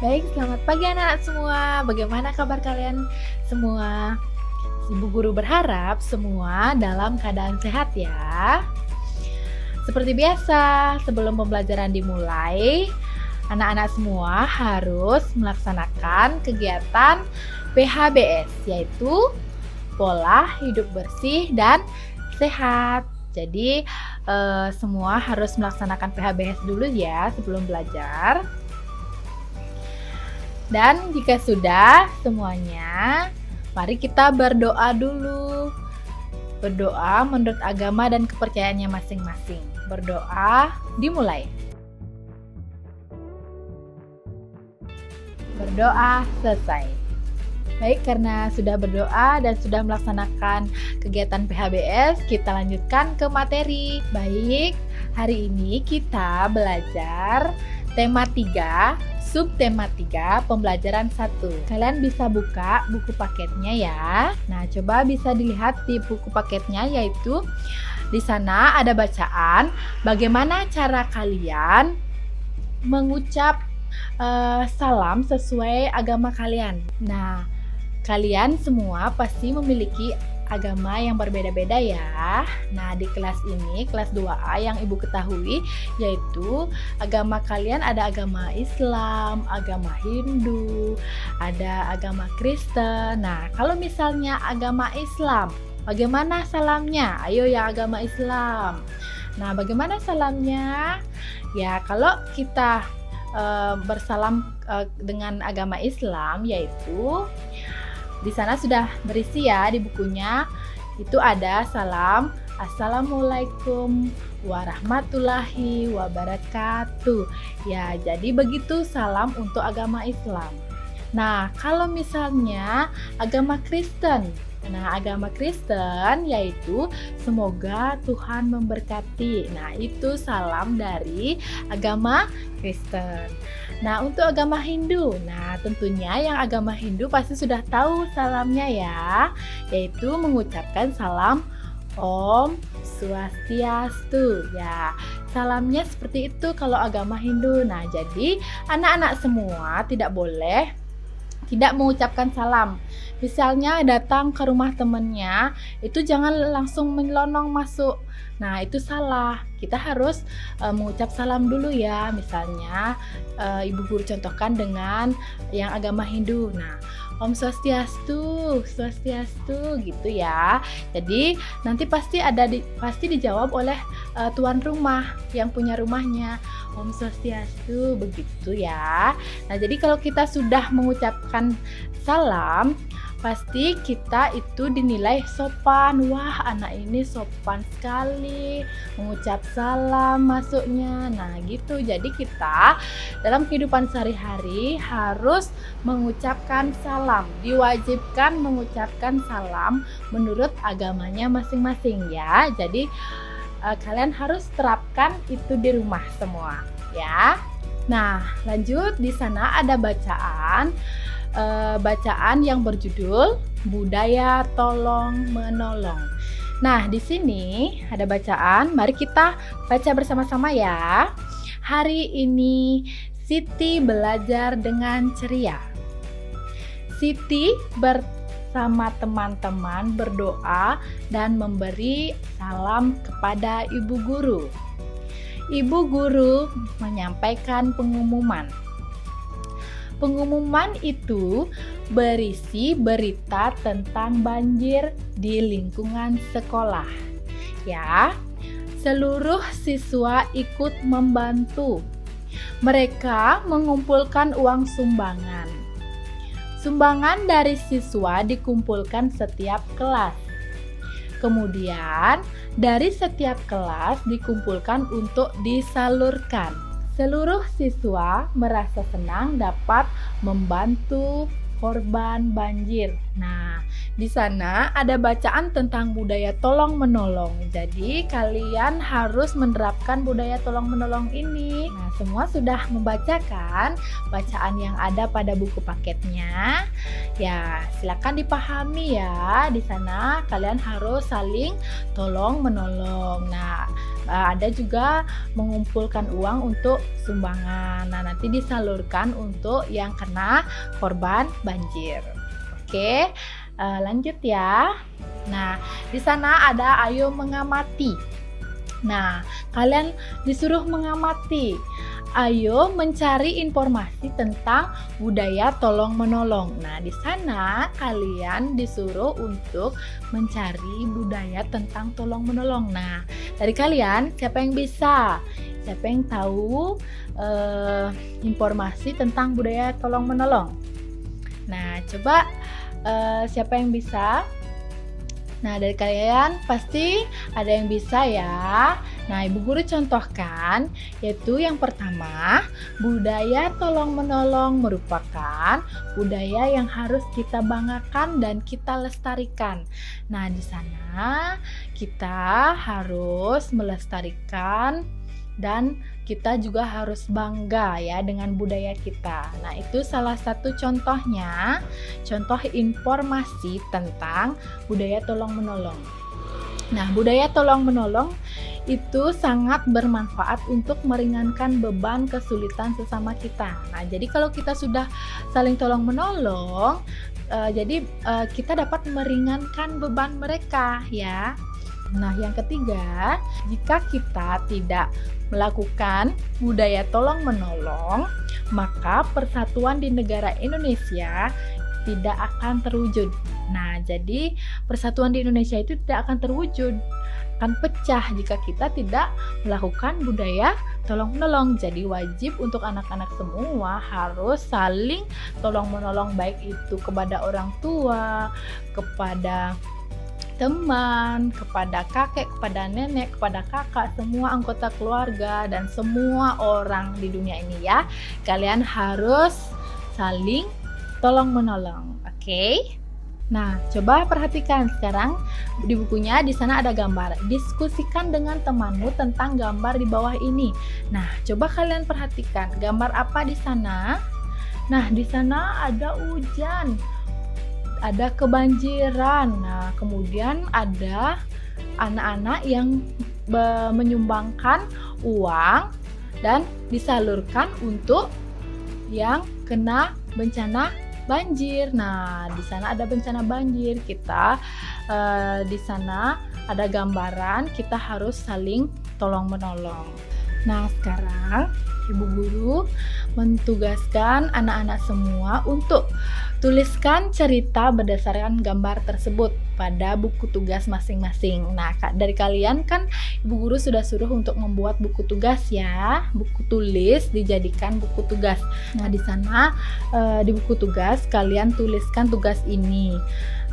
Baik, selamat pagi anak-anak semua. Bagaimana kabar kalian semua? Ibu guru berharap semua dalam keadaan sehat ya. Seperti biasa, sebelum pembelajaran dimulai, anak-anak semua harus melaksanakan kegiatan PHBS, yaitu pola hidup bersih dan sehat. Jadi, semua harus melaksanakan PHBS dulu ya sebelum belajar. Dan jika sudah semuanya, mari kita berdoa dulu. Berdoa menurut agama dan kepercayaannya masing-masing. Berdoa dimulai. Berdoa selesai. Baik, karena sudah berdoa dan sudah melaksanakan kegiatan PHBS, kita lanjutkan ke materi. Baik, hari ini kita belajar tema 3, subtema 3, pembelajaran 1. Kalian bisa buka buku paketnya ya. Nah, coba bisa dilihat di buku paketnya, yaitu di sana ada bacaan bagaimana cara kalian mengucap salam sesuai agama kalian. Nah, kalian semua pasti memiliki agama yang berbeda-beda ya. Nah, di kelas ini, kelas 2A yang Ibu ketahui, yaitu agama kalian ada agama Islam, agama Hindu, ada agama Kristen. Nah, kalau misalnya agama Islam, bagaimana salamnya? Ayo yang agama Islam. Nah, bagaimana salamnya? Ya, kalau kita bersalam dengan agama Islam, yaitu di sana sudah berisi ya di bukunya, itu ada salam Assalamualaikum warahmatullahi wabarakatuh. Ya, jadi begitu salam untuk agama Islam. Nah, kalau misalnya agama Kristen, yaitu semoga Tuhan memberkati. Nah, itu salam dari agama Kristen. Nah, untuk agama Hindu, nah tentunya yang agama Hindu pasti sudah tahu salamnya ya, yaitu mengucapkan salam Om Swastiastu. Ya, salamnya seperti itu kalau agama Hindu. Nah, jadi anak-anak semua tidak boleh tidak mengucapkan salam. Misalnya datang ke rumah temannya, itu jangan langsung menyelonong masuk. Nah, itu salah. Kita harus mengucap salam dulu ya. Misalnya Ibu guru contohkan dengan yang agama Hindu. Nah, Om Swastiastu, Swastiastu gitu ya. Jadi nanti pasti dijawab oleh tuan rumah yang punya rumahnya. Om Swastiastu, begitu ya. Nah, jadi kalau kita sudah mengucapkan salam, pasti kita itu dinilai sopan. Wah, anak ini sopan sekali mengucap salam masuknya. Nah, gitu. Jadi kita dalam kehidupan sehari-hari harus mengucapkan salam. Diwajibkan mengucapkan salam menurut agamanya masing-masing ya. Jadi kalian harus terapkan itu di rumah semua ya. Nah, lanjut, di sana ada bacaan yang berjudul Budaya Tolong Menolong. Nah, di sini ada bacaan, mari kita baca bersama-sama ya. Hari ini Siti belajar dengan ceria. Siti bersama teman-teman berdoa dan memberi salam kepada ibu guru. Ibu guru menyampaikan pengumuman. Pengumuman itu berisi berita tentang banjir di lingkungan sekolah. Ya, seluruh siswa ikut membantu. Mereka mengumpulkan uang sumbangan. Sumbangan dari siswa dikumpulkan setiap kelas. Kemudian, dari setiap kelas dikumpulkan untuk disalurkan. Seluruh siswa merasa senang dapat membantu korban banjir. Nah, di sana ada bacaan tentang budaya tolong menolong. Jadi kalian harus menerapkan budaya tolong menolong ini. Nah, semua sudah membacakan bacaan yang ada pada buku paketnya. Ya, silakan dipahami ya. Di sana kalian harus saling tolong menolong. Nah, Ada juga mengumpulkan uang untuk sumbangan. Nah, nanti disalurkan untuk yang kena korban banjir. Oke, lanjut ya. Nah, di sana ada ayo mengamati. Nah, kalian disuruh mengamati. Ayo mencari informasi tentang budaya tolong menolong. Nah, di sana kalian disuruh untuk mencari budaya tentang tolong menolong. Nah, dari kalian siapa yang bisa? Siapa yang tahu informasi tentang budaya tolong menolong? Nah, coba siapa yang bisa? Nah, dari kalian pasti ada yang bisa ya. Nah, Ibu Guru contohkan, yaitu yang pertama, budaya tolong-menolong merupakan budaya yang harus kita banggakan dan kita lestarikan. Nah, di sana kita harus melestarikan dan kita juga harus bangga ya dengan budaya kita. Nah, itu salah satu contohnya, contoh informasi tentang budaya tolong-menolong. Nah, budaya tolong-menolong itu sangat bermanfaat untuk meringankan beban kesulitan sesama kita. Nah, jadi kalau kita sudah saling tolong-menolong, kita dapat meringankan beban mereka ya. Nah, yang ketiga, jika kita tidak melakukan budaya tolong-menolong, maka persatuan di negara Indonesia tidak akan terwujud. Nah, jadi persatuan di Indonesia itu tidak akan terwujud, akan pecah jika kita tidak melakukan budaya tolong-menolong. Jadi wajib untuk anak-anak semua harus saling tolong-menolong, baik itu kepada orang tua, kepada teman, kepada kakek, kepada nenek, kepada kakak, semua anggota keluarga dan semua orang di dunia ini ya. Kalian harus saling tolong-menolong, oke? Nah, coba perhatikan sekarang di bukunya, di sana ada gambar. Diskusikan dengan temanmu tentang gambar di bawah ini. Nah, coba kalian perhatikan gambar apa di sana? Nah, di sana ada hujan, ada kebanjiran. Nah, kemudian ada anak-anak yang menyumbangkan uang dan disalurkan untuk yang kena bencana banjir. Nah, di sana ada bencana banjir. Kita di sana ada gambaran, kita harus saling tolong-menolong. Nah, sekarang Ibu Guru mentugaskan anak-anak semua untuk tuliskan cerita berdasarkan gambar tersebut pada buku tugas masing-masing. Nah, dari kalian kan Ibu Guru sudah suruh untuk membuat buku tugas ya, buku tulis dijadikan buku tugas. Nah, di sana di buku tugas kalian tuliskan tugas ini,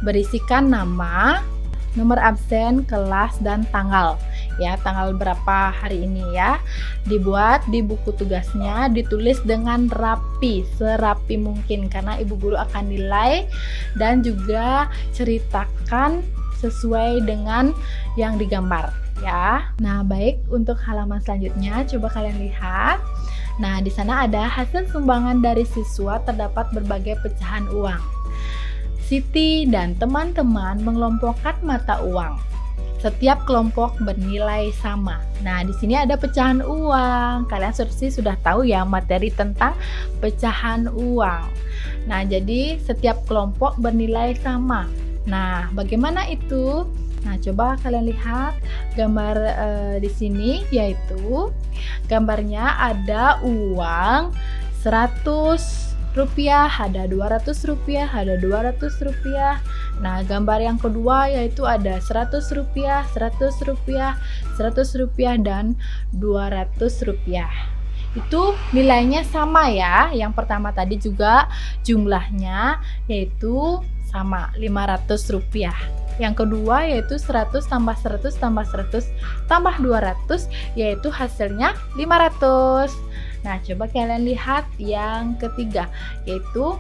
berisikan nama, nomor absen, kelas, dan tanggal ya, tanggal berapa hari ini ya. Dibuat di buku tugasnya, ditulis dengan rapi, serapi mungkin, karena Ibu Guru akan nilai dan juga ceritakan sesuai dengan yang digambar ya. Nah, baik, untuk halaman selanjutnya coba kalian lihat. Nah, di sana ada hasil sumbangan dari siswa, terdapat berbagai pecahan uang. Siti dan teman-teman mengelompokkan mata uang. Setiap kelompok bernilai sama. Nah, di sini ada pecahan uang. Kalian sudah tahu ya materi tentang pecahan uang. Nah, jadi setiap kelompok bernilai sama. Nah, bagaimana itu? Nah, coba kalian lihat gambar di sini, yaitu gambarnya ada uang 100 rupiah, ada 200 rupiah, ada 200 rupiah. Nah, gambar yang kedua yaitu ada 100 rupiah, 100 rupiah, 100 rupiah, dan 200 rupiah. Itu nilainya sama ya. Yang pertama tadi juga jumlahnya yaitu sama, 500 rupiah. Yang kedua yaitu 100 tambah 100 tambah 100 tambah 200, yaitu hasilnya 500. Nah, coba kalian lihat yang ketiga, yaitu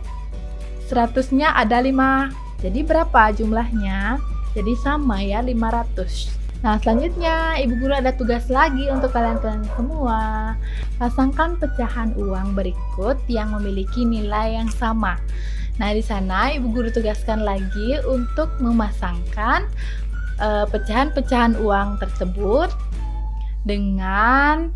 100-nya ada 5. Jadi berapa jumlahnya? Jadi sama ya, 500. Nah, selanjutnya Ibu Guru ada tugas lagi untuk kalian semua. Pasangkan pecahan uang berikut yang memiliki nilai yang sama. Nah, di sana Ibu Guru tugaskan lagi untuk memasangkan pecahan-pecahan uang tersebut. dengan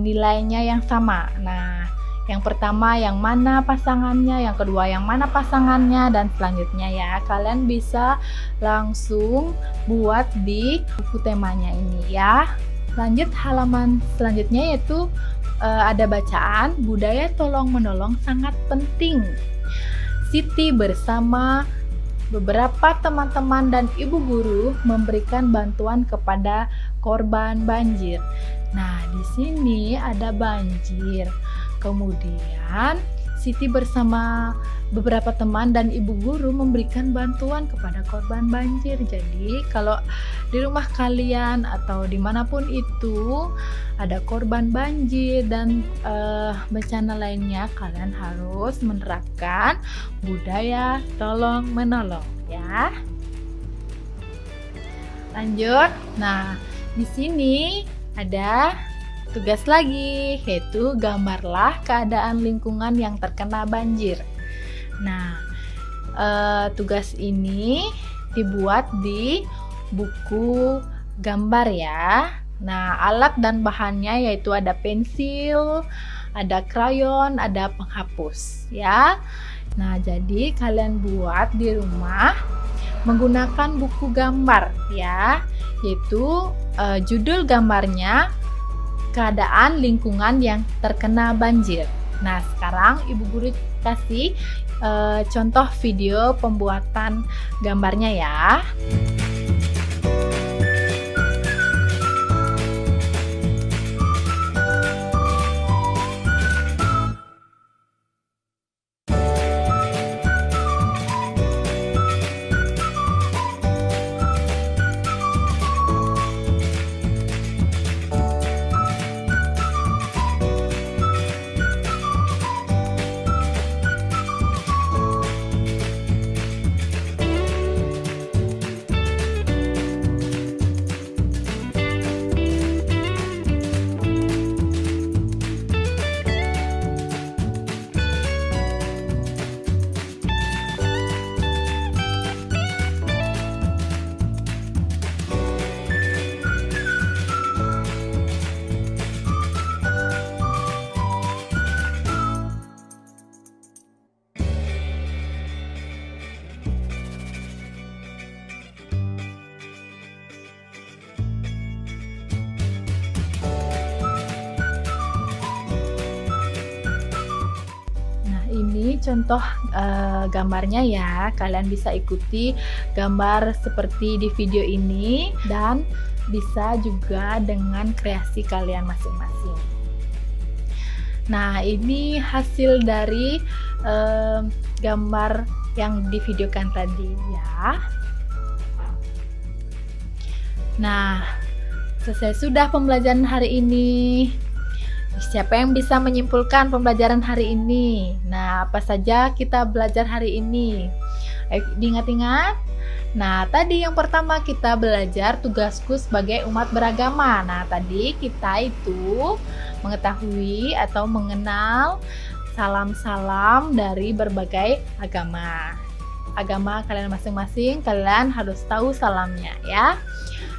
nilainya yang sama. Nah, yang pertama yang mana pasangannya, yang kedua yang mana pasangannya, dan selanjutnya ya. Kalian bisa langsung buat di buku temanya ini ya. Lanjut halaman selanjutnya yaitu ada bacaan, budaya tolong menolong sangat penting. Siti bersama beberapa teman-teman dan ibu guru memberikan bantuan kepada korban banjir. Nah, di sini ada banjir. Kemudian Siti bersama beberapa teman dan ibu guru memberikan bantuan kepada korban banjir. Jadi kalau di rumah kalian atau dimanapun itu ada korban banjir dan bencana lainnya, kalian harus menerapkan budaya tolong menolong ya. Lanjut. Nah, di sini ada tugas lagi, yaitu gambarlah keadaan lingkungan yang terkena banjir. Nah, tugas ini dibuat di buku gambar ya. Nah, alat dan bahannya yaitu ada pensil, ada krayon, ada penghapus ya. Nah, jadi kalian buat di rumah menggunakan buku gambar ya, yaitu judul gambarnya keadaan lingkungan yang terkena banjir. Nah, sekarang ibu guru kasih contoh video pembuatan gambarnya ya. Ini contoh gambarnya ya. Kalian bisa ikuti gambar seperti di video ini dan bisa juga dengan kreasi kalian masing-masing. Nah, ini hasil dari gambar yang divideokan tadi ya. Nah, selesai sudah pembelajaran hari ini. Siapa yang bisa menyimpulkan pembelajaran hari ini? Nah, apa saja kita belajar hari ini? Ayo diingat-ingat. Nah, tadi yang pertama kita belajar tugasku sebagai umat beragama. Nah, tadi kita itu mengetahui atau mengenal salam-salam dari berbagai agama. Agama kalian masing-masing, kalian harus tahu salamnya ya.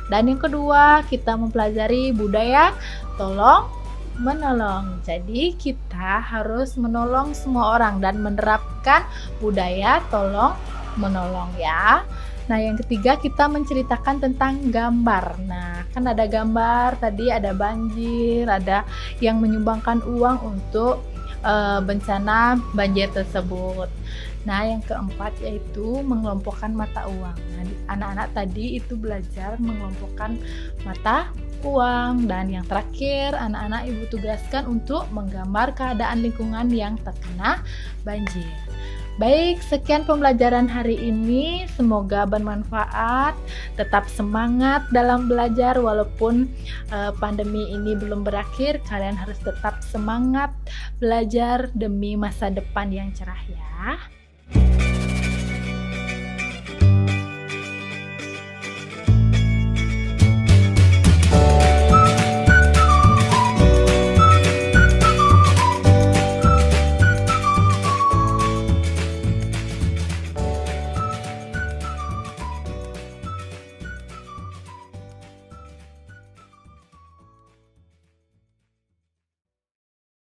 Dan yang kedua, kita mempelajari budaya tolong menolong. Jadi kita harus menolong semua orang dan menerapkan budaya tolong menolong ya. Nah, yang ketiga kita menceritakan tentang gambar. Nah, kan ada gambar tadi, ada banjir, ada yang menyumbangkan uang untuk bencana banjir tersebut. Nah, yang keempat yaitu mengelompokkan mata uang. Nah, anak-anak tadi itu belajar mengelompokkan mata uang. Dan yang terakhir, anak-anak ibu tugaskan untuk menggambar keadaan lingkungan yang terkena banjir. Baik, sekian pembelajaran hari ini. Semoga bermanfaat. Tetap semangat dalam belajar walaupun pandemi ini belum berakhir. Kalian harus tetap semangat belajar demi masa depan yang cerah ya.